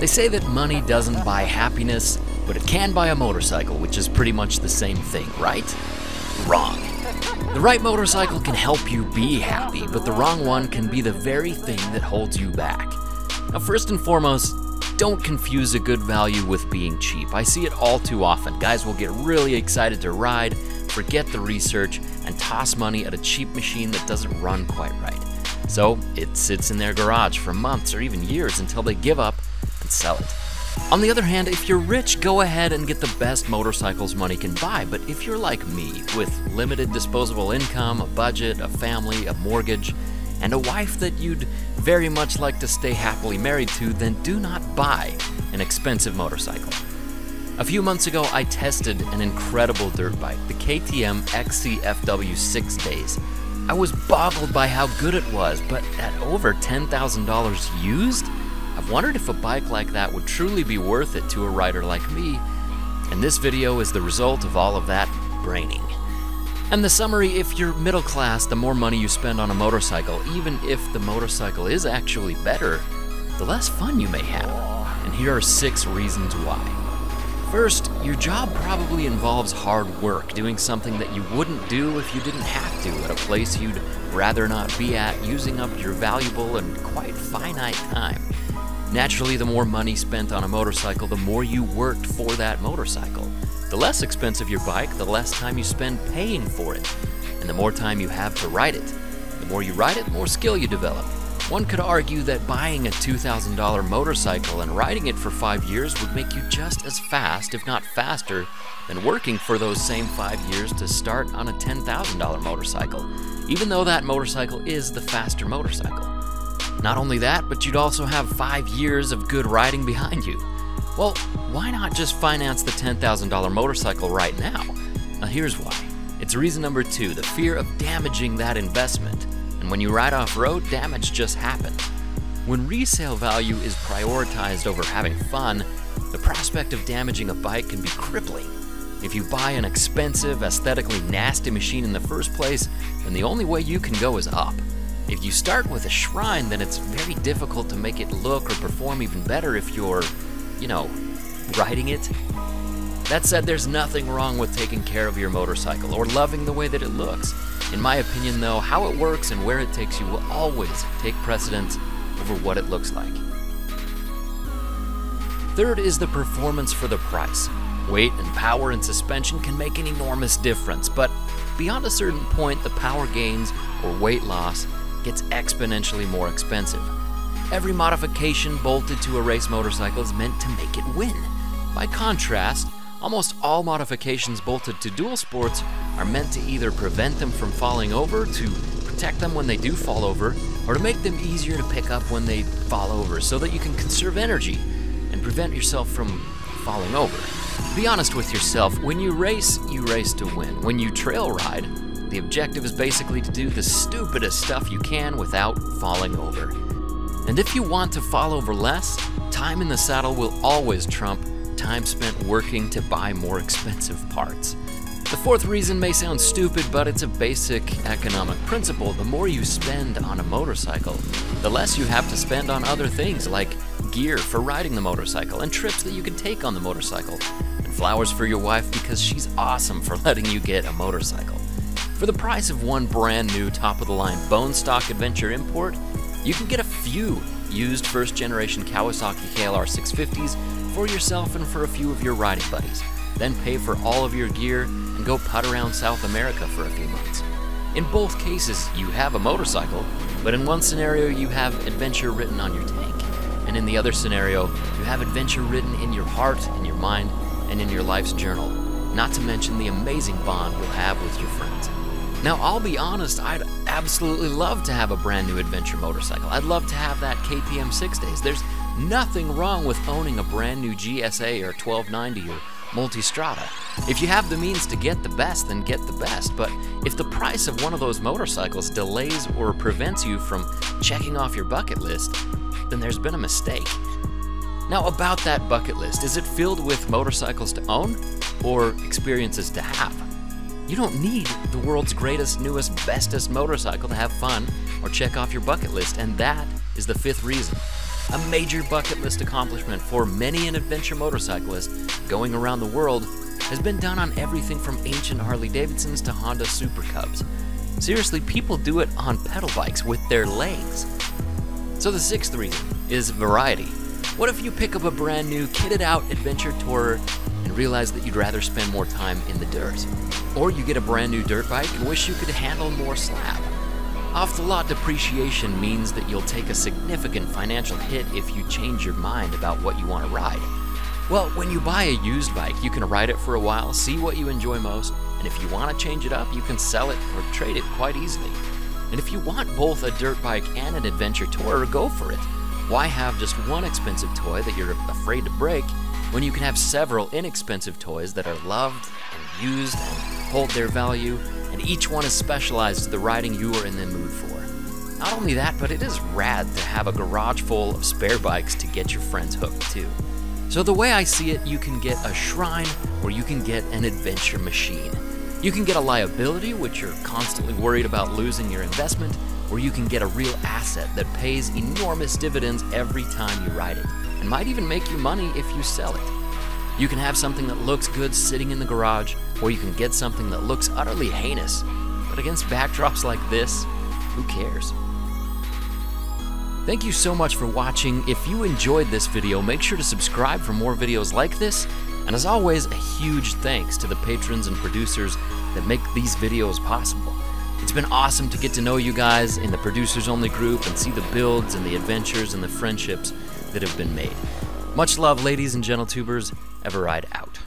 They say that money doesn't buy happiness, but it can buy a motorcycle, which is pretty much the same thing, right? Wrong. The right motorcycle can help you be happy, but the wrong one can be the very thing that holds you back. Now, first and foremost, don't confuse a good value with being cheap. I see it all too often. Guys will get really excited to ride, forget the research, and toss money at a cheap machine that doesn't run quite right. So it sits in their garage for months or even years until they give up and sell it. On the other hand, if you're rich, go ahead and get the best motorcycles money can buy. But if you're like me, with limited disposable income, a budget, a family, a mortgage, and a wife that you'd very much like to stay happily married to, then do not buy an expensive motorcycle. A few months ago, I tested an incredible dirt bike, the KTM XCFW 6 Days. I was boggled by how good it was, but at over $10,000 used, I've wondered if a bike like that would truly be worth it to a rider like me, and this video is the result of all of that braining. And the summary: if you're middle class, the more money you spend on a motorcycle, even if the motorcycle is actually better, the less fun you may have. And here are 6 reasons why. First, your job probably involves hard work, doing something that you wouldn't do if you didn't have to, at a place you'd rather not be at, using up your valuable and quite finite time. Naturally, the more money spent on a motorcycle, the more you worked for that motorcycle. The less expensive your bike, the less time you spend paying for it, and the more time you have to ride it. The more you ride it, the more skill you develop. One could argue that buying a $2,000 motorcycle and riding it for 5 years would make you just as fast, if not faster, than working for those same 5 years to start on a $10,000 motorcycle, even though that motorcycle is the faster motorcycle. Not only that, but you'd also have 5 years of good riding behind you. Well, why not just finance the $10,000 motorcycle right now? Now here's why. It's reason number 2, the fear of damaging that investment. And when you ride off-road, damage just happens. When resale value is prioritized over having fun, the prospect of damaging a bike can be crippling. If you buy an expensive, aesthetically nasty machine in the first place, then the only way you can go is up. If you start with a shrine, then it's very difficult to make it look or perform even better if you're, riding it. That said, there's nothing wrong with taking care of your motorcycle or loving the way that it looks. In my opinion, though, how it works and where it takes you will always take precedence over what it looks like. Third is the performance for the price. Weight and power and suspension can make an enormous difference, but beyond a certain point, the power gains or weight loss gets exponentially more expensive. Every modification bolted to a race motorcycle is meant to make it win. By contrast, almost all modifications bolted to dual sports are meant to either prevent them from falling over, to protect them when they do fall over, or to make them easier to pick up when they fall over so that you can conserve energy and prevent yourself from falling over. Be honest with yourself, when you race to win. When you trail ride, the objective is basically to do the stupidest stuff you can without falling over. And if you want to fall over less, time in the saddle will always trump time spent working to buy more expensive parts. The fourth reason may sound stupid, but it's a basic economic principle. The more you spend on a motorcycle, the less you have to spend on other things like gear for riding the motorcycle and trips that you can take on the motorcycle, and flowers for your wife because she's awesome for letting you get a motorcycle. For the price of one brand new top-of-the-line bone stock adventure import, you can get a few used first-generation Kawasaki KLR 650s for yourself and for a few of your riding buddies. Then pay for all of your gear and go putt around South America for a few months. In both cases, you have a motorcycle, but in one scenario you have adventure written on your tank, and in the other scenario you have adventure written in your heart, in your mind, and in your life's journal, not to mention the amazing bond you'll have with your friends. Now, I'll be honest, I'd absolutely love to have a brand new adventure motorcycle. I'd love to have that KTM 6 Days. There's nothing wrong with owning a brand new GSA or 1290 or Multistrada. If you have the means to get the best, then get the best. But if the price of one of those motorcycles delays or prevents you from checking off your bucket list, then there's been a mistake. Now, about that bucket list, is it filled with motorcycles to own or experiences to have? You don't need the world's greatest, newest, bestest motorcycle to have fun or check off your bucket list, and that is the fifth reason. A major bucket list accomplishment for many an adventure motorcyclist going around the world has been done on everything from ancient Harley Davidsons to Honda Super Cubs. Seriously, people do it on pedal bikes with their legs. So the sixth reason is variety. What if you pick up a brand new kitted out adventure tourer and realize that you'd rather spend more time in the dirt? Or you get a brand new dirt bike and wish you could handle more slab? Off-the-lot depreciation means that you'll take a significant financial hit if you change your mind about what you want to ride. Well, when you buy a used bike, you can ride it for a while, see what you enjoy most, and if you want to change it up, you can sell it or trade it quite easily. And if you want both a dirt bike and an adventure tourer, go for it. Why have just one expensive toy that you're afraid to break when you can have several inexpensive toys that are loved and used and hold their value, and each one is specialized to the riding you are in the mood for? Not only that, but it is rad to have a garage full of spare bikes to get your friends hooked too. So the way I see it, you can get a shrine or you can get an adventure machine. You can get a liability, which you're constantly worried about losing your investment, or you can get a real asset that pays enormous dividends every time you ride it, and might even make you money if you sell it. You can have something that looks good sitting in the garage, or you can get something that looks utterly heinous, but against backdrops like this, who cares? Thank you so much for watching. If you enjoyed this video, make sure to subscribe for more videos like this. And as always, a huge thanks to the patrons and producers that make these videos possible. It's been awesome to get to know you guys in the producers only group and see the builds and the adventures and the friendships that have been made. Much love, ladies and gentle tubers. eveRide out.